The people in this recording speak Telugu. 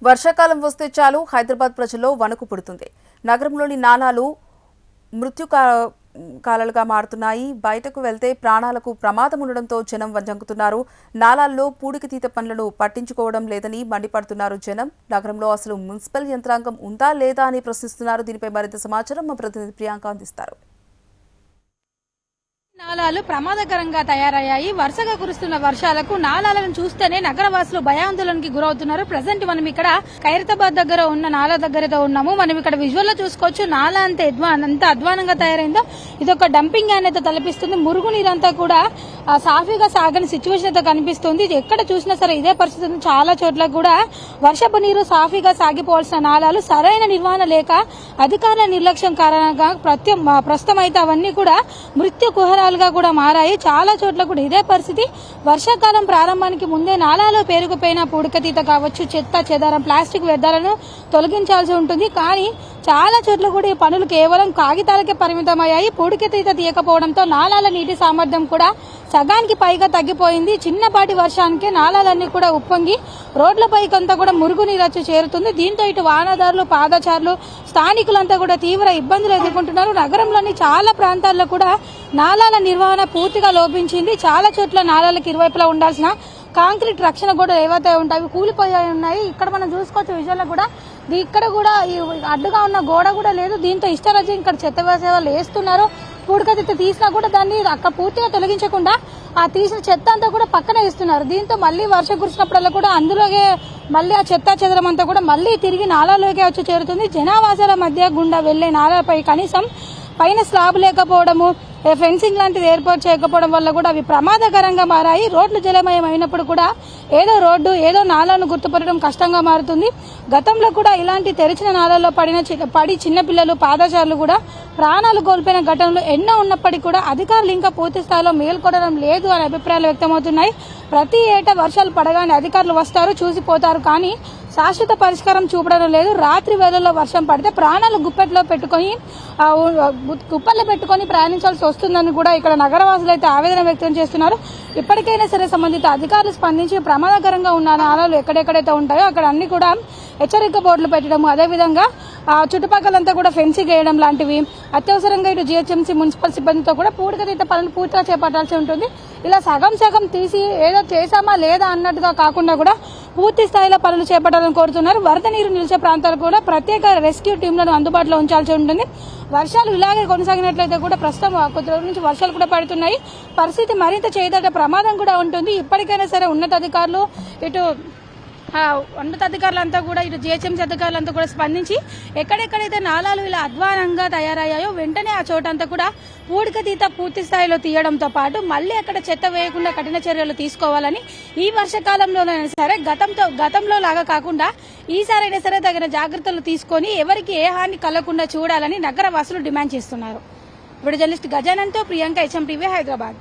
వర్షాకాలం వస్తే చాలు హైదరాబాద్ ప్రజల్లో వణుకు పుడుతుంది. నగరంలోని నాలాలు మృత్యుకాలాలుగా మారుతున్నాయి. బయటకు వెళ్తే ప్రాణాలకు ప్రమాదం ఉండడంతో జనం వణుకుతున్నారు. నాలాల్లో పూడికతీత పనులను పట్టించుకోవడం లేదని మండిపడుతున్నారు జనం. నగరంలో అసలు మున్సిపల్ యంత్రాంగం ఉందా లేదా అని ప్రశ్నిస్తున్నారు. దీనిపై మరింత సమాచారం మా ప్రతినిధి ప్రియాంక అందిస్తారు. నాలాలు ప్రమాదకరంగా తయారయ్యాయి. వరుసగా కురుస్తున్న వర్షాలకు నాలాలను చూస్తేనే నగరవాసులు భయాందోళనకి గురవుతున్నారు. ప్రజెంట్ మనం ఇక్కడ ఖైరతాబాద్ దగ్గర ఉన్న నాలా దగ్గరతో ఉన్నాము. మనం ఇక్కడ విజువల్ లో చూసుకోవచ్చు. నాలా అంత అధ్వానంగా తయారైందో ఇది ఒక డంపింగ్ యార్డ్ అయితే తలపిస్తుంది. మురుగు నీరంతా కూడా సాఫీగా సాగని సిచ్యువేషన్ అయితే కనిపిస్తుంది. ఎక్కడ చూసినా సరే ఇదే పరిస్థితి. చాలా చోట్ల కూడా వర్షపు నీరు సాఫీగా సాగిపోవాల్సిన నాలాలు సరైన నిర్వహణ లేక అధికారుల నిర్లక్ష్యం కారణంగా ప్రస్తుతం అయితే అవన్నీ కూడా మృత్యు కుహరాలుగా కూడా మారాయి. చాలా చోట్ల కూడా ఇదే పరిస్థితి. వర్షాకాలం ప్రారంభానికి ముందే నాలాలో పేరుకుపోయిన పూడికతీత కావచ్చు, చెత్త చెదారం, ప్లాస్టిక్ వ్యర్థాలను తొలగించాల్సి ఉంటుంది. కానీ చాలా చోట్ల కూడా ఈ పనులు కేవలం కాగితాలకే పరిమితమయ్యాయి. పూడికతీత తీయకపోవడంతో నాలాల నీటి సామర్థ్యం కూడా సగానికి పైగా తగ్గిపోయింది. చిన్నపాటి వర్షానికే నాలాలన్నీ కూడా ఉప్పొంగి రోడ్లపైకంతా కూడా మురుగునీరు వచ్చి చేరుతుంది. దీంతో ఇటు వాహనదారులు, పాదచారులు, స్థానికులంతా కూడా తీవ్ర ఇబ్బందులు ఎదుర్కొంటున్నారు. నగరంలోని చాలా ప్రాంతాల్లో కూడా నాలాల నిర్వహణ పూర్తిగా లోపించింది. చాలా చోట్ల నాలాలకు ఇరువైపులా ఉండాల్సిన కాంక్రీట్ రక్షణ కూడా ఏవైతే ఉంటాయి కూలిపోయాయి ఉన్నాయి. ఇక్కడ మనం చూసుకోవచ్చు విజువల్లో కూడా ఇక్కడ కూడా ఈ అడ్డుగా ఉన్న గోడ కూడా లేదు. దీంతో ఇష్టరాజ్యం ఇక్కడ చెత్త వేసే వాళ్ళు వేస్తున్నారు. పూడికతీత తీసినా కూడా దాన్ని అక్కడ పూర్తిగా తొలగించకుండా ఆ తీసిన చెత్త అంతా కూడా పక్కన వేస్తున్నారు. దీంతో మళ్ళీ వర్షం కురిసినప్పుడల్లా కూడా అందులోనే మళ్ళీ ఆ చెత్త చెదరం అంతా కూడా మళ్ళీ తిరిగి నాలాలోకి వచ్చి చేరుతుంది. జనావాసాల మధ్య గుండా వెళ్లే నాలాపై కనీసం పైన స్లాబ్ లేకపోవడము, ఫెన్సింగ్ లాంటిది ఏర్పాటు చేయకపోవడం వల్ల కూడా అవి ప్రమాదకరంగా మారాయి. రోడ్లు జలమయం అయినప్పుడు కూడా ఏదో రోడ్డు ఏదో నాలాలను గుర్తుపట్టడం కష్టంగా మారుతుంది. గతంలో కూడా ఇలాంటి తెరిచిన నాలాల్లో పడి చిన్నపిల్లలు, పాదచారులు కూడా ప్రాణాలు కోల్పోయిన ఘటనలు ఎన్నో ఉన్నప్పటికీ కూడా అధికారులు ఇంకా పూర్తి స్థాయిలో మేల్కొనడం లేదు అనే అభిప్రాయాలు వ్యక్తమవుతున్నాయి. ప్రతి ఏటా వర్షాలు పడగానే అధికారులు వస్తారు, చూసిపోతారు, కానీ శాశ్వత పరిష్కారం చూపడం లేదు. రాత్రి వేళల్లో వర్షం పడితే ప్రాణాలు గుప్పెట్లో పెట్టుకొని ప్రయాణించాల్సి వస్తుందని కూడా ఇక్కడ నగరవాసులు అయితే ఆవేదన వ్యక్తం చేస్తున్నారు. ఇప్పటికైనా సరే సంబంధిత అధికారులు స్పందించి ప్రమాదకరంగా ఉన్న నాలాలు ఎక్కడెక్కడైతే ఉంటాయో అక్కడ అన్ని కూడా హెచ్చరిక బోర్డులు పెట్టడం, అదేవిధంగా చుట్టుపక్కలంతా కూడా ఫెన్సింగ్ వేయడం లాంటివి, అత్యవసరంగా ఇటు జీహెచ్ఎంసీ మున్సిపల్ సిబ్బందితో కూడా పూడికతీత పనులు పూర్తిగా చేపట్టాల్సి ఉంటుంది. ఇలా సగం తీసి ఏదో చేశామా లేదా అన్నట్టుగా కాకుండా కూడా పూర్తి స్థాయిలో పనులు చేపట్టాలని కోరుతున్నారు. వరద నీరు నిలిచే ప్రాంతాలు కూడా ప్రత్యేక రెస్క్యూ టీంలను అందుబాటులో ఉంచాల్సి ఉంటుంది. వర్షాలు ఇలాగే కొనసాగినట్లయితే కూడా ప్రస్తుతం కొద్ది రోజుల నుంచి వర్షాలు కూడా పడుతున్నాయి. పరిస్థితి మరింత చేయదగ్గ ప్రమాదం కూడా ఉంటుంది. ఇప్పటికైనా సరే ఉన్నతాధికారులు ఉన్నతాధికారులంతా కూడా ఇటు జీహెచ్ఎంసీ అధికారులంతా కూడా స్పందించి ఎక్కడెక్కడైతే నాలాలు ఇలా అధ్వానంగా తయారయ్యాయో వెంటనే ఆ చోటంతా కూడా పూడికతీత పూర్తి స్థాయిలో తీయడంతో పాటు మళ్లీ అక్కడ చెత్త వేయకుండా కఠిన చర్యలు తీసుకోవాలని, ఈ వర్షాకాలంలోనైనా సరే గతంలో లాగా కాకుండా ఈసారైనా సరే తగిన జాగ్రత్తలు తీసుకొని ఎవరికి ఏ హాని కలగకుండా చూడాలని నగరవాసులు డిమాండ్ చేస్తున్నారు. ఇప్పుడు జర్నలిస్ట్ గజానంతో ప్రియాంక, HM టీవీ, హైదరాబాద్.